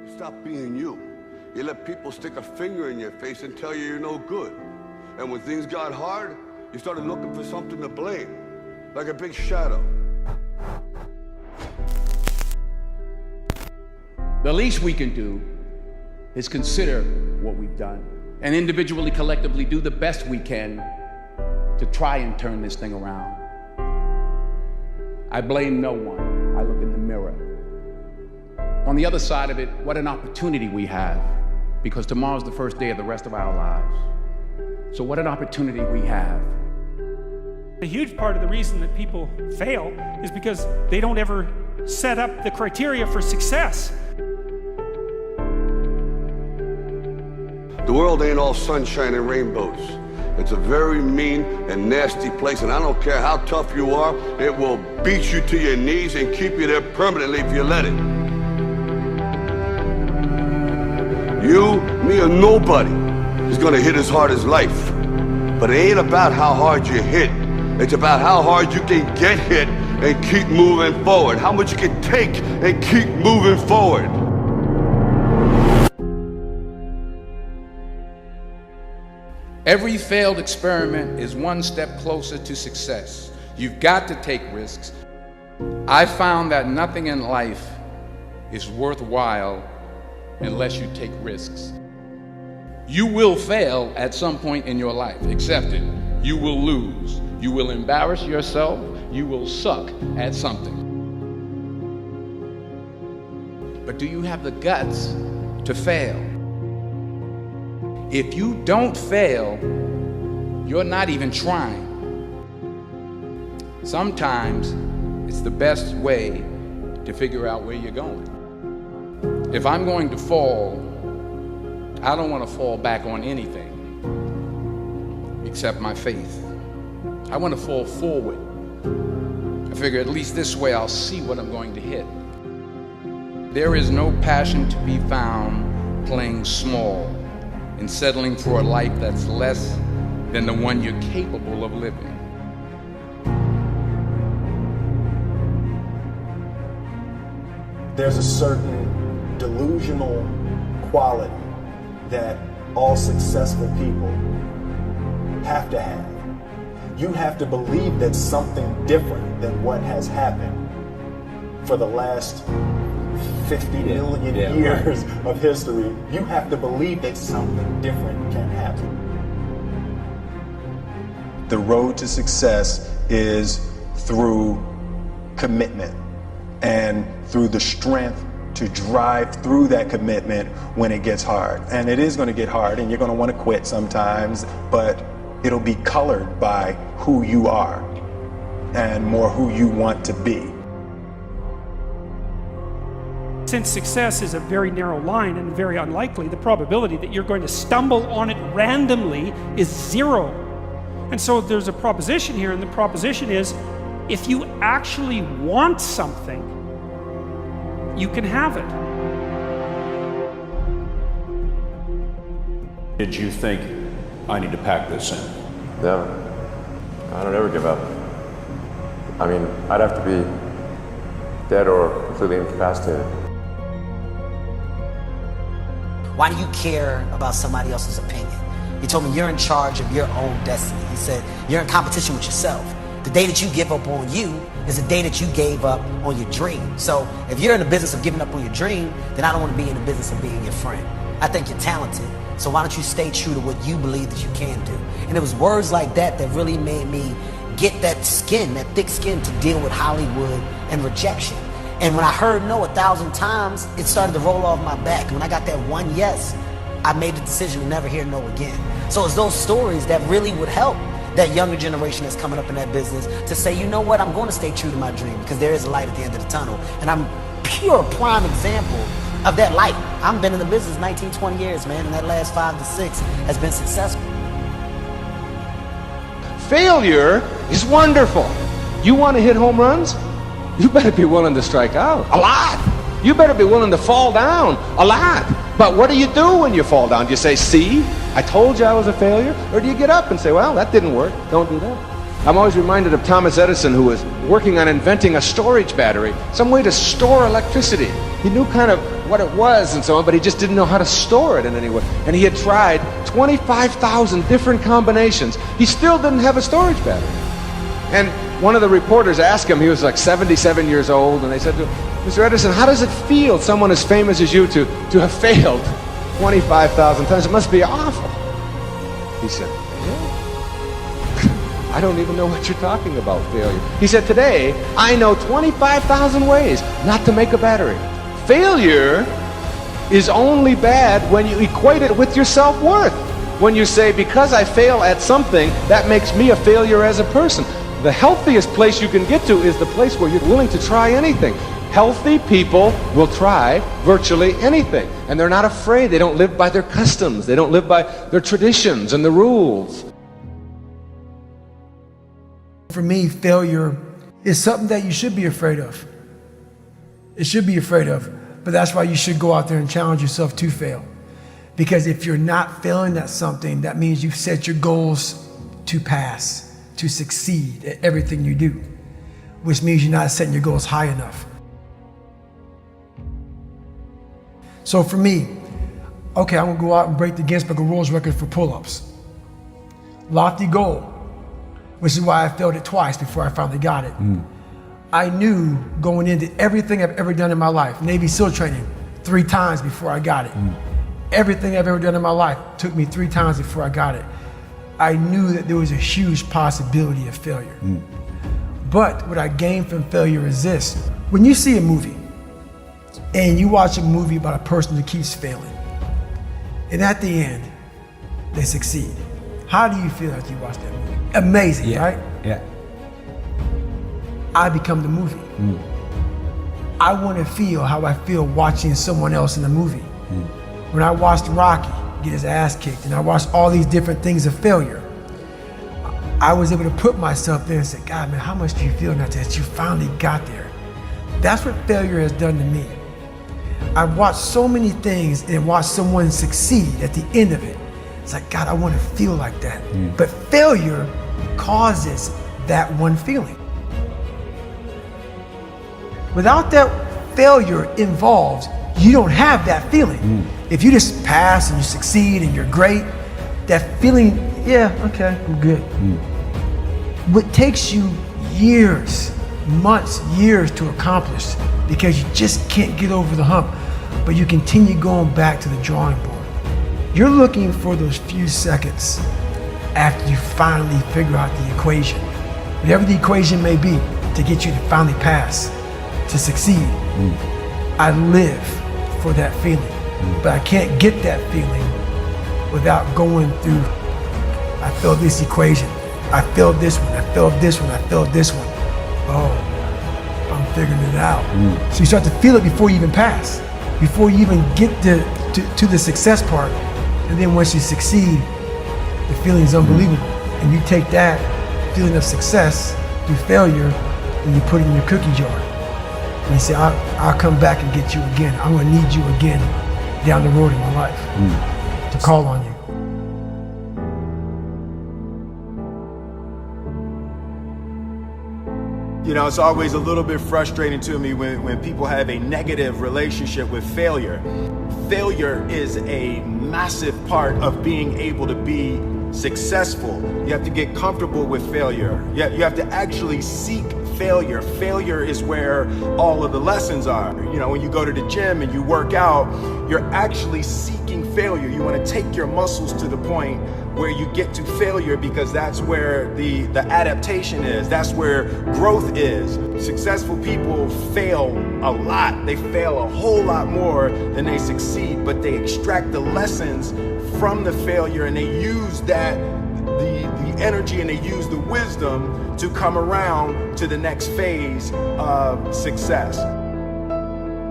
You stop being you. You let people stick a finger in your face and tell you you're no good. And when things got hard, you started looking for something to blame, like a big shadow. The least we can do is consider what we've done and individually, collectively do the best we can to try and turn this thing around. I blame no one. I look in the mirror. On the other side of it, what an opportunity we have, because tomorrow's the first day of the rest of our lives. So what an opportunity we have. A huge part of the reason that people fail is because they don't ever set up the criteria for success. The world ain't all sunshine and rainbows. It's a very mean and nasty place, and I don't care how tough you are, it will beat you to your knees and keep you there permanently if you let it. You, me, or nobody is gonna hit as hard as life. But it ain't about how hard you hit. It's about how hard you can get hit and keep moving forward. How much you can take and keep moving forward. Every failed experiment is one step closer to success. You've got to take risks. I found that nothing in life is worthwhile unless you take risks. You will fail at some point in your life, accept it. You will lose. You will embarrass yourself. You will suck at something. But do you have the guts to fail? If you don't fail, you're not even trying. Sometimes it's the best way to figure out where you're going. If I'm going to fall, I don't want to fall back on anything except my faith. I want to fall forward. I figure at least this way I'll see what I'm going to hit. There is no passion to be found playing small and settling for a life that's less than the one you're capable of living. There's a certain delusional quality that all successful people have to have. You have to believe that something different than what has happened for the last 50 million years of history. You have to believe that something different can happen. The road to success is through commitment and through the strength to drive through that commitment when it gets hard. And it is going to get hard and you're going to want to quit sometimes, but it'll be colored by who you are and more who you want to be. Since success is a very narrow line and very unlikely, the probability that you're going to stumble on it randomly is zero. And so there's a proposition here, and the proposition is, if you actually want something, you can have it. Did you think, I need to pack this in? No, I don't ever give up. I mean, I'd have to be dead or completely incapacitated. Why do you care about somebody else's opinion? He told me you're in charge of your own destiny. He said you're in competition with yourself. The day that you give up on you is the day that you gave up on your dream. So if you're in the business of giving up on your dream, then I don't want to be in the business of being your friend. I think you're talented, so why don't you stay true to what you believe that you can do? And it was words like that that really made me get that skin, that thick skin to deal with Hollywood and rejection. And when I heard no 1,000 times, it started to roll off my back. And when I got that one yes, I made the decision to never hear no again. So it's those stories that really would help that younger generation that's coming up in that business to say, you know what, I'm going to stay true to my dream because there is a light at the end of the tunnel. And I'm pure prime example of that light. I've been in the business 19, 20 years, man, and that last 5 to 6 has been successful. Failure is wonderful. You want to hit home runs? You better be willing to strike out a lot. You better be willing to fall down a lot. But what do you do when you fall down? Do you say, see, I told you I was a failure? Or do you get up and say, well, that didn't work, don't do that? I'm always reminded of Thomas Edison, who was working on inventing a storage battery, some way to store electricity. He knew kind of what it was and so on, but he just didn't know how to store it in any way. And he had tried 25,000 different combinations. He still didn't have a storage battery. And one of the reporters asked him, he was like 77 years old, and they said to him, Mr. Edison, how does it feel, someone as famous as you, to have failed 25,000 times? It must be awful. He said, I don't even know what you're talking about, failure. He said, today, I know 25,000 ways not to make a battery. Failure is only bad when you equate it with your self-worth. When you say, because I fail at something, that makes me a failure as a person. The healthiest place you can get to is the place where you're willing to try anything. Healthy people will try virtually anything. And they're not afraid. They don't live by their customs. They don't live by their traditions and the rules. For me, failure is something that you should be afraid of. It should be afraid of. But that's why you should go out there and challenge yourself to fail. Because if you're not failing at something, that means you've set your goals to pass, to succeed at everything you do, which means you're not setting your goals high enough. So for me, okay, I'm gonna go out and break the Guinness Book of World Record for pull-ups. Lofty goal, which is why I failed it twice before I finally got it. I knew going into everything I've ever done in my life, Navy SEAL training 3 times before I got it. Everything I've ever done in my life took me 3 times before I got it. I knew that there was a huge possibility of failure. But what I gained from failure is this. When you see a movie, and you watch a movie about a person who keeps failing, and at the end, they succeed. How do you feel after you watch that movie? Amazing, right? Yeah. I become the movie. I want to feel how I feel watching someone else in the movie. When I watched Rocky get his ass kicked, and I watched all these different things of failure, I was able to put myself there and say, God, man, how much do you feel now that you finally got there? That's what failure has done to me. I've watched so many things and watched someone succeed at the end of it. It's like, God, I want to feel like that. But failure causes that one feeling. Without that failure involved, you don't have that feeling. If you just pass and you succeed and you're great, that feeling, yeah, okay, I'm good. What takes you years, months, years to accomplish, because you just can't get over the hump, but you continue going back to the drawing board. You're looking for those few seconds after you finally figure out the equation, whatever the equation may be, to get you to finally pass, to succeed. I live for that feeling, but I can't get that feeling without going through, I failed this equation, I failed this one, I failed this one, I failed this one. Oh, I'm figuring it out. So you start to feel it before you even pass, before you even get to the success part. And then once you succeed, the feeling is unbelievable. And you take that feeling of success through failure and you put it in your cookie jar. And you say, I'll come back and get you again. I'm gonna need you again down the road in my life to call on you. You know, it's always a little bit frustrating to me when people have a negative relationship with failure. Failure is a massive part of being able to be successful. You have to get comfortable with failure. You have to actually seek failure. Failure is where all of the lessons are. You know, when you go to the gym and you work out, you're actually seeking failure. You want to take your muscles to the point where you get to failure, because that's where the adaptation is. That's where growth is. Successful people fail a lot. They fail a whole lot more than they succeed, but they extract the lessons from the failure and they use that, the energy, and they use the wisdom to come around to the next phase of success.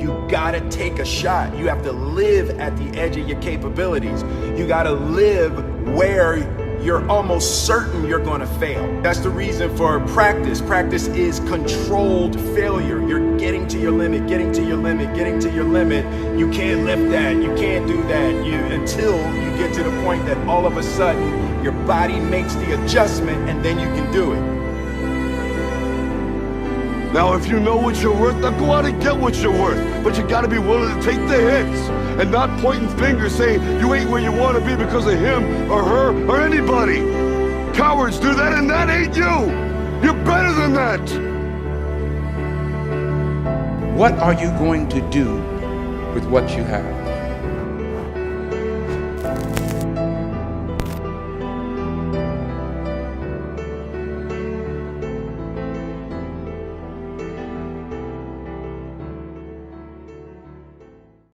You gotta take a shot. You have to live at the edge of your capabilities. You gotta live where you're almost certain you're gonna fail. That's the reason for practice. Practice is controlled failure. You're getting to your limit, getting to your limit, getting to your limit. You can't lift that, you can't do that, until you get to the point that all of a sudden your body makes the adjustment and then you can do it. Now, if you know what you're worth, now go out and get what you're worth. But you gotta be willing to take the hits and not pointing fingers saying you ain't where you wanna be because of him or her or anybody. Cowards do that, and that ain't you. You're better than that. What are you going to do with what you have?